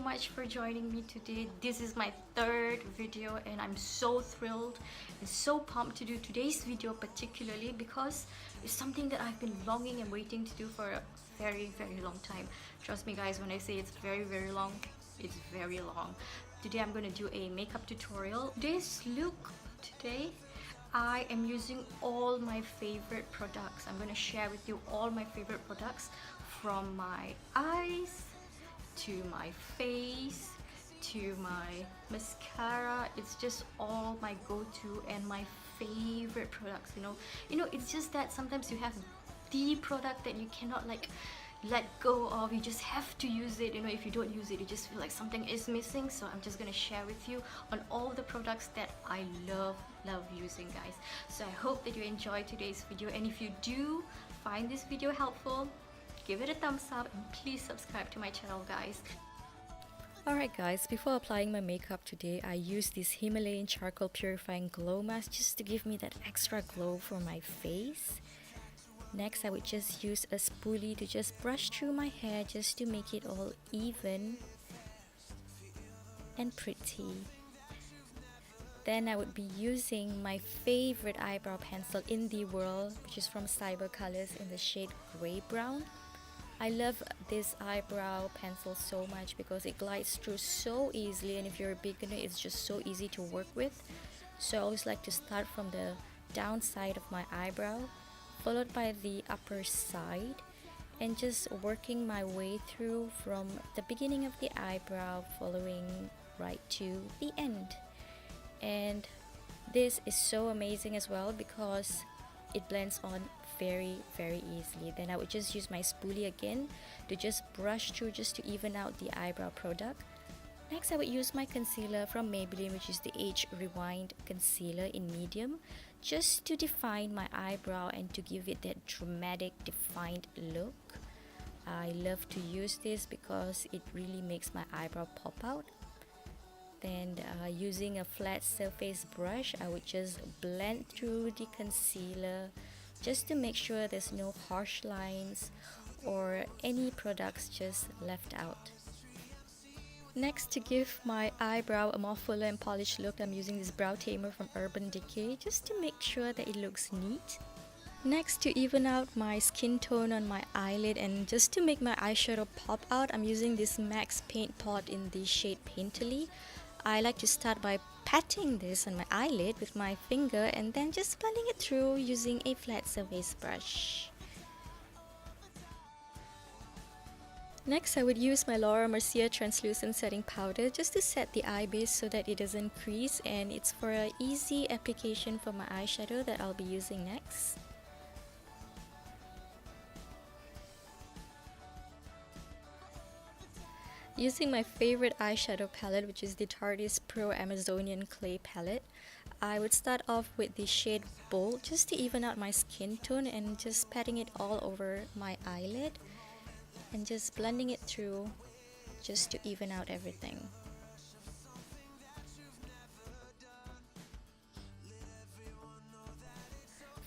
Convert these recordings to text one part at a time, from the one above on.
much for joining me today. This is my third video and I'm so thrilled and so pumped to do today's video, particularly because it's something that I've been longing and waiting to do for a very long time. Trust me guys, when I say it's very long, it's very long. Today I'm going to do a makeup tutorial. This look today, I am using all my favorite products. I'm going to share with you all my favorite products, from my eyes to my face to my mascara. It's just all my go-to and my favorite products. You know, it's just that sometimes you have the product that you cannot like let go of. You just have to use it. You know, if you don't use it, you just feel like something is missing. So I'm just gonna share with you on all the products that I love using, guys. So I hope that you enjoy today's video, and if you do find this video helpful, give it a thumbs up and please subscribe to my channel, guys. Alright guys, before applying my makeup today, I used this Himalayan charcoal purifying glow mask just to give me that extra glow for my face. Next, I would just use a spoolie to just brush through my hair just to make it all even and pretty. Then I would be using my favorite eyebrow pencil in the world, which is from Cyber Colors in the shade Grey Brown. I love this eyebrow pencil so much because it glides through so easily, and if you're a beginner, it's just so easy to work with. So I always like to start from the downside of my eyebrow, followed by the upper side, and just working my way through from the beginning of the eyebrow following right to the end. And this is so amazing as well because it blends on very easily. Then I would just use my spoolie again to just brush through just to even out the eyebrow product. Next, I would use my concealer from Maybelline, which is the Age Rewind Concealer in medium, just to define my eyebrow and to give it that dramatic defined look. I love to use this because it really makes my eyebrow pop out. Then using a flat surface brush, I would just blend through the concealer just to make sure there's no harsh lines or any products just left out. Next, to give my eyebrow a more fuller and polished look, I'm using this brow tamer from Urban Decay just to make sure that it looks neat. Next, to even out my skin tone on my eyelid and just to make my eyeshadow pop out, I'm using this MAC Paint Pot in the shade Painterly. I like to start by patting this on my eyelid with my finger and then just blending it through using a flat surface brush. Next, I would use my Laura Mercier translucent setting powder just to set the eye base so that it doesn't crease, and it's for an easy application for my eyeshadow that I'll be using next. Using my favorite eyeshadow palette, which is the Tarte Pro Amazonian Clay palette, I would start off with the shade Bold just to even out my skin tone and just patting it all over my eyelid and just blending it through just to even out everything.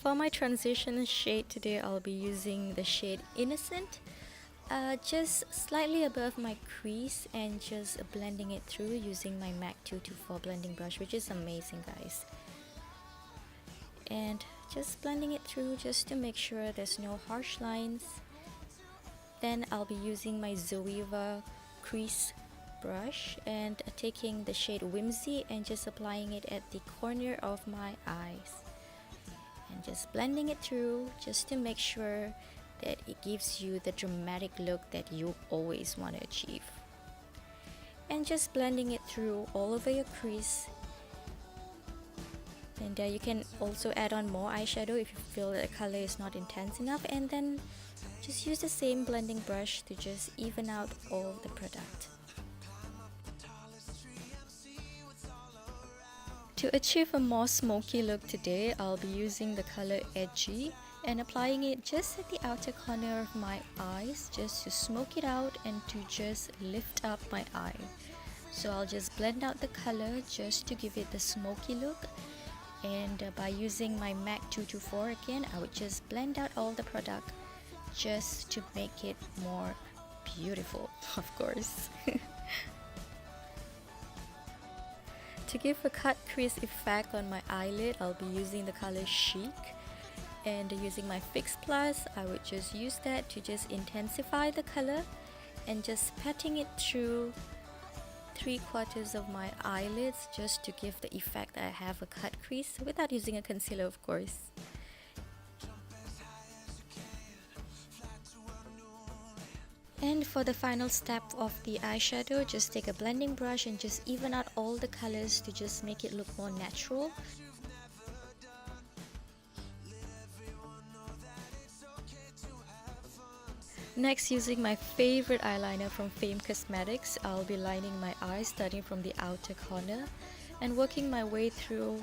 For my transition shade today, I'll be using the shade Innocent. Just slightly above my crease and just blending it through using my MAC 224 blending brush, which is amazing, guys. And just blending it through just to make sure there's no harsh lines. Then I'll be using my Zoeva crease brush and taking the shade Whimsy and just applying it at the corner of my eyes. And just blending it through just to make sure that it gives you the dramatic look that you always want to achieve. And just blending it through all over your crease. And you can also add on more eyeshadow if you feel that the color is not intense enough, and then just use the same blending brush to just even out all the product. To achieve a more smoky look today, I'll be using the color Edgy and applying it just at the outer corner of my eyes just to smoke it out and to just lift up my eye. So I'll just blend out the color just to give it the smoky look, and by using my MAC 224 again, I would just blend out all the product just to make it more beautiful, of course. To give a cut crease effect on my eyelid, I'll be using the color Chique. And using my Fix Plus, I would just use that to just intensify the color and just patting it through 3/4 of my eyelids just to give the effect that I have a cut crease without using a concealer, of course. And for the final step of the eyeshadow, just take a blending brush and just even out all the colors to just make it look more natural. Next, using my favorite eyeliner from Fame Cosmetics, I'll be lining my eyes starting from the outer corner and working my way through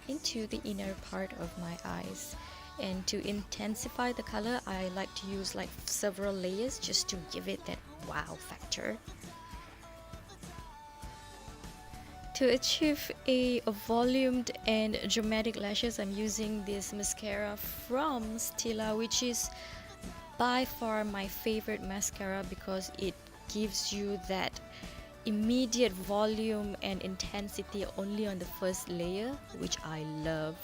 into the inner part of my eyes. And to intensify the color, I like to use like several layers just to give it that wow factor. To achieve a volumed and dramatic lashes, I'm using this mascara from Stila, which is by far my favorite mascara because it gives you that immediate volume and intensity only on the first layer, which I love.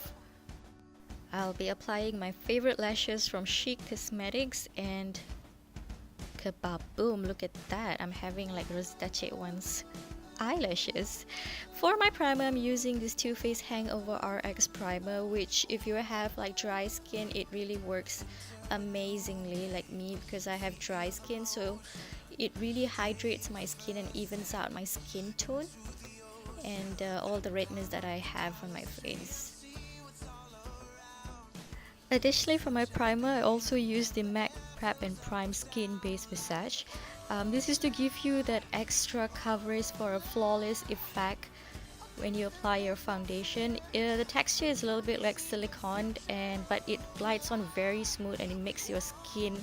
I'll be applying my favorite lashes from Chique Cosmetics and kaboom, look at that, I'm having like Rosetta ones eyelashes. For my primer, I'm using this Too Faced Hangover RX primer, which if you have like dry skin, it really works amazingly like me because I have dry skin, so it really hydrates my skin and evens out my skin tone and all the redness that I have on my face. Additionally, for my primer, I also use the MAC Prep and Prime Skin Base Visage. This is to give you that extra coverage for a flawless effect when you apply your foundation. The texture is a little bit like silicone, but it glides on very smooth and it makes your skin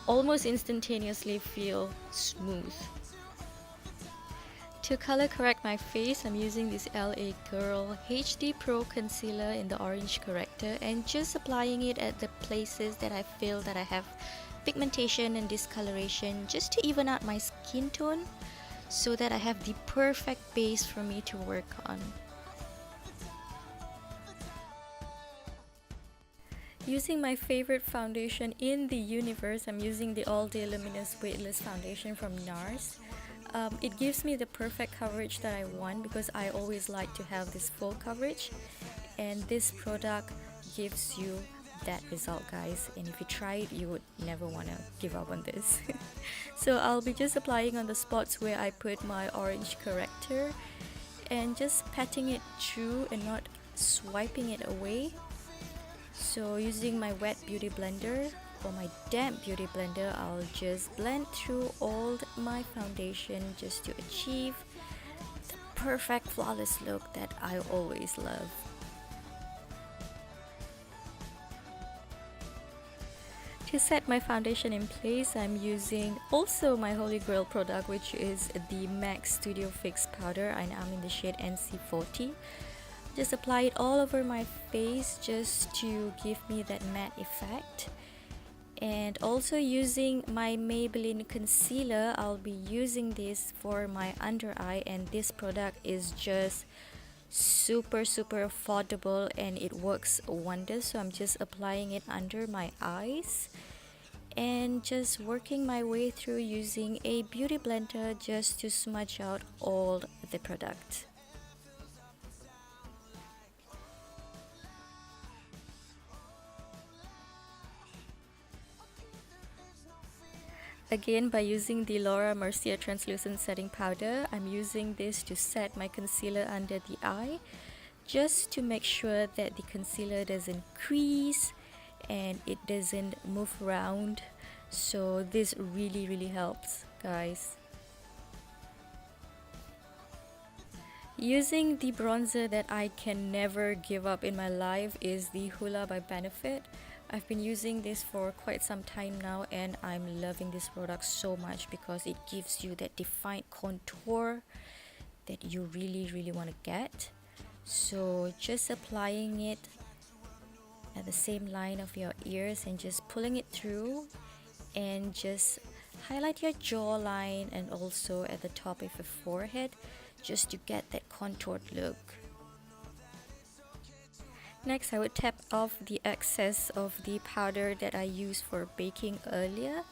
almost instantaneously feel smooth. To color correct my face, I'm using this LA Girl HD Pro Concealer in the Orange Corrector and just applying it at the places that I feel that I have pigmentation and discoloration just to even out my skin tone so that I have the perfect base for me to work on. Using my favorite foundation in the universe, I'm using the All Day Luminous Weightless Foundation from NARS. It gives me the perfect coverage that I want because I always like to have this full coverage, and this product gives you that result, guys, and if you try it you would never want to give up on this. So I'll be just applying on the spots where I put my orange corrector and just patting it through and not swiping it away. So using my wet beauty blender or my damp beauty blender, I'll just blend through all my foundation just to achieve the perfect flawless look that I always love. To set my foundation in place, I'm using also my holy grail product, which is the MAC Studio Fix powder, and I'm in the shade NC40. Just apply it all over my face just to give me that matte effect. And also using my Maybelline concealer, I'll be using this for my under eye, and this product is just super affordable and it works wonders. So I'm just applying it under my eyes and just working my way through using a beauty blender just to smudge out all the product. Again, by using the Laura Mercier translucent setting powder, I'm using this to set my concealer under the eye just to make sure that the concealer doesn't crease and it doesn't move around. So this really helps, guys. Using the bronzer that I can never give up in my life is the Hoola by Benefit. I've been using this for quite some time now and I'm loving this product so much because it gives you that defined contour that you really want to get. So just applying it at the same line of your ears and just pulling it through and just highlight your jawline and also at the top of your forehead just to get that contoured look. Next, I would tap off the excess of the powder that I used for baking earlier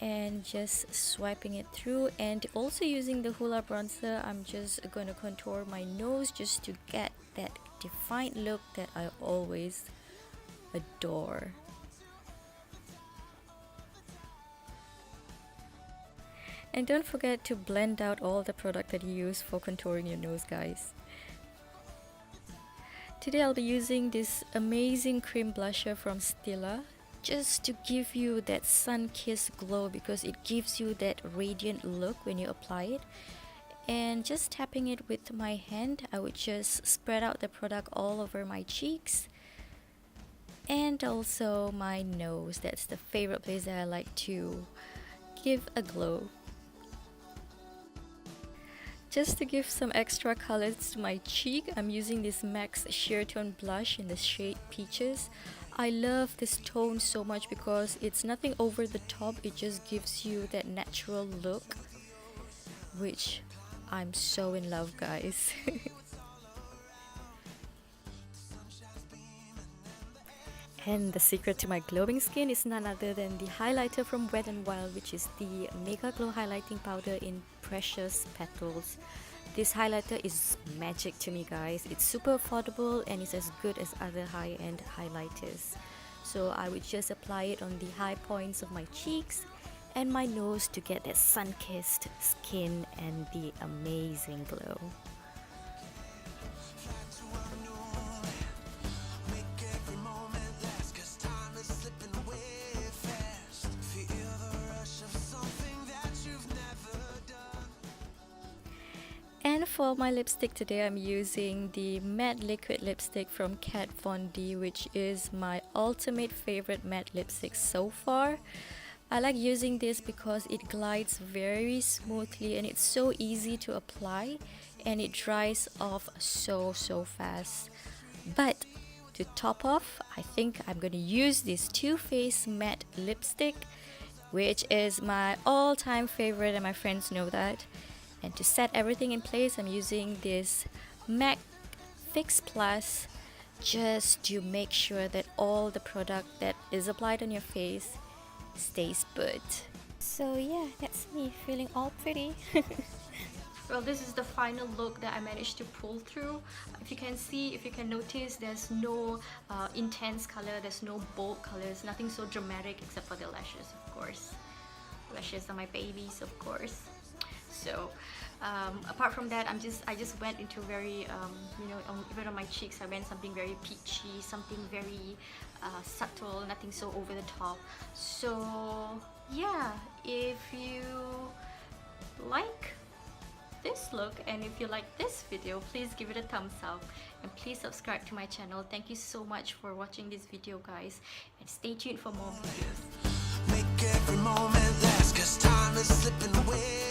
and just swiping it through, and also using the Hoola bronzer, I'm just going to contour my nose just to get that defined look that I always adore. And don't forget to blend out all the product that you use for contouring your nose, guys. Today I'll be using this amazing cream blusher from Stila just to give you that sun-kissed glow, because it gives you that radiant look when you apply it. And just tapping it with my hand, I would just spread out the product all over my cheeks and also my nose. That's the favorite place that I like to give a glow. Just to give some extra colors to my cheek, I'm using this MAC's Sheertone blush in the shade Peaches. I love this tone so much because it's nothing over the top, it just gives you that natural look, which I'm so in love, guys. And the secret to my glowing skin is none other than the highlighter from Wet n Wild, which is the Mega Glow Highlighting Powder in Precious Petals. This highlighter is magic to me, guys. It's super affordable and it's as good as other high-end highlighters. So I would just apply it on the high points of my cheeks and my nose to get that sun-kissed skin and the amazing glow. And for my lipstick today, I'm using the matte liquid lipstick from Kat Von D, which is my ultimate favorite matte lipstick so far. I like using this because it glides very smoothly and it's so easy to apply and it dries off so fast. But to top off, I think I'm going to use this Too Faced matte lipstick, which is my all-time favorite and my friends know that. And to set everything in place, I'm using this MAC Fix Plus just to make sure that all the product that is applied on your face stays put. So yeah, that's me feeling all pretty. Well, this is the final look that I managed to pull through. If you can see, if you can notice, there's no intense color, there's no bold colors, nothing so dramatic except for the lashes, of course. Lashes are my babies, of course. So apart from that, I just went into very even on my cheeks I went something very peachy, something very subtle, nothing so over the top. So yeah, if you like this look and if you like this video, please give it a thumbs up and please subscribe to my channel. Thank you so much for watching this video, guys, and stay tuned for more videos. Make every moment last, 'cause time is slipping away.